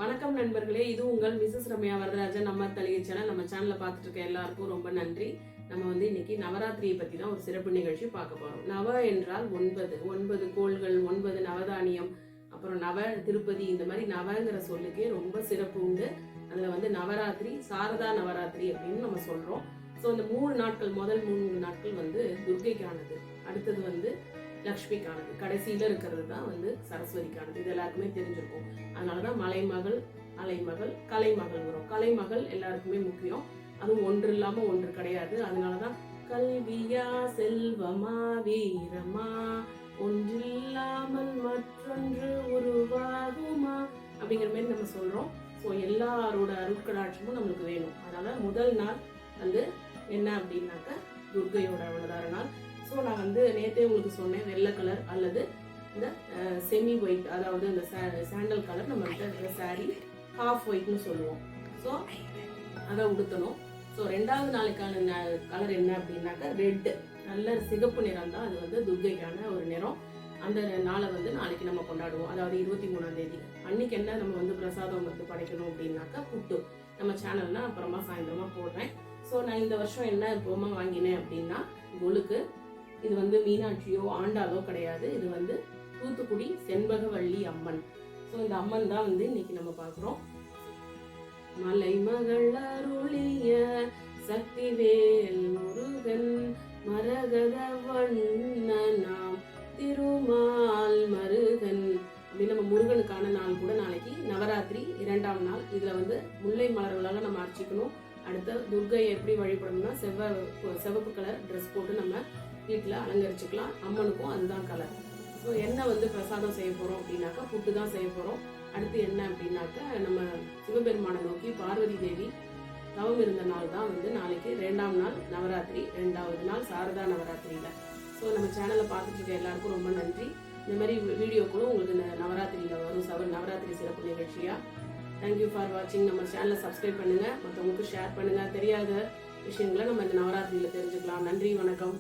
வணக்கம் நண்பர்களே, இது உங்கள் மிஸ்ஸஸ் ரம்யா வரதராஜன் நம்ம தலிகை சேனல். நம்ம சேனலை பார்த்துட்டு இருக்க எல்லாருக்கும் ரொம்ப நன்றி. நம்ம இன்னைக்கு நவராத்திரியை பற்றி தான் ஒரு சிறப்பு நிகழ்ச்சி பார்க்க போறோம். நவ என்றால் 9 கோள்கள், 9 நவதானியம், அப்புறம் நவ திருப்பதி, இந்த மாதிரி நவங்கிற சொல்லுக்கே ரொம்ப சிறப்பு உண்டு. அதுல நவராத்திரி, சாரதா நவராத்திரி அப்படின்னு நம்ம சொல்றோம். ஸோ இந்த 3 நாட்கள், முதல் 3 நாட்கள் துர்க்கைக்கானது, அடுத்தது லக்ஷ்மிக்கானது, கடைசியில இருக்கிறது தான் சரஸ்வதிக்கானது. இது எல்லாருக்குமே தெரிஞ்சிருக்கும். அதனாலதான் மலைமகள், அலைமகள், கலைமகள் வரும். கலைமகள் எல்லாருக்குமே முக்கியம். அதுவும் ஒன்று இல்லாம ஒன்று கிடையாது. அதனாலதான் கல்வியா செல்வமா வீரமா ஒன்றில்லாமல் மற்றொன்று உருவாகுமா அப்படிங்கிற மாதிரி நம்ம சொல்றோம். ஸோ எல்லாரோட அருட்கடாட்சமும் நம்மளுக்கு வேணும். அதனால முதல் நாள் என்ன அப்படின்னாக்க துர்க்கையோட அவதார நாள். ஸோ நான் நேற்றே உங்களுக்கு சொன்னேன், வெள்ளை கலர் அல்லது இந்த செமி ஒயிட், அதாவது இந்த சாண்டல் கலர் நம்ம இருக்கிற சாரி ஹாஃப் ஒயிட்னு சொல்லுவோம். ஸோ அதை உடுத்தணும். ஸோ 2வது நாளைக்கான கலர் என்ன அப்படின்னாக்கா ரெட், நல்ல சிகப்பு நிறம் தான். அது துர்க்கைக்கான ஒரு நிறம். அந்த நாளை நாளைக்கு நம்ம கொண்டாடுவோம். அதாவது 23ஆம் தேதி அன்னைக்கு என்ன நம்ம பிரசாதம் படைக்கணும் அப்படின்னாக்கா புட்டு. நம்ம சேனல்னா அப்புறமா சாயந்தரமா போடுறேன். ஸோ நான் இந்த வருஷம் என்ன இப்போமா வாங்கினேன் அப்படின்னா கொலுக்கு. இது மீனாட்சியோ ஆண்டாளோ கிடையாது. இது தூத்துக்குடி செண்பகவள்ளி அம்மன். ஸோ இந்த அம்மன் தான் இன்னைக்கு நம்ம பார்க்குறோம். மலைமகள் அருளிய சக்திவேல் முருகன் மரகத வண்ணனாம் திருமால் மருகன் அப்படின்னு நம்ம முருகனுக்கான நாள் கூட நாளைக்கு நவராத்திரி 2ஆம் நாள். இதுல முல்லை மலர்களால நம்ம அர்ச்சிக்கணும். அடுத்த துர்க்கையை எப்படி வழிபடணும்னா சிவப்பு கலர் ட்ரெஸ் போட்டு நம்ம வீட்டில் அலங்கரிச்சுக்கலாம். அம்மனுக்கும் அதுதான் கலர். ஸோ என்ன பிரசாதம் செய்ய போகிறோம் அப்படின்னாக்கா புட்டு தான் செய்ய போகிறோம். அடுத்து என்ன அப்படின்னாக்கா நம்ம சிவபெருமானை நோக்கி பார்வதி தேவி தவம் இருந்த நாள் தான் நாளைக்கு 2ஆம் நாள் நவராத்திரி, 2வது நாள் சாரதா நவராத்திரியில். ஸோ நம்ம சேனலை பார்த்துட்டு இருக்க எல்லாருக்கும் ரொம்ப நன்றி. இந்த மாதிரி வீடியோக்களும் உங்களுக்கு நவராத்திரியில் வரும், நவராத்திரி சிறப்பு நிகழ்ச்சியாக. தேங்க்யூ ஃபார் வாட்சிங். நம்ம சேனலை சப்ஸ்கிரைப் பண்ணுங்கள், மற்றவங்களுக்கு ஷேர் பண்ணுங்கள். தெரியாத விஷயங்களை நம்ம இந்த நவராத்திரியில் தெரிஞ்சுக்கலாம். நன்றி, வணக்கம்.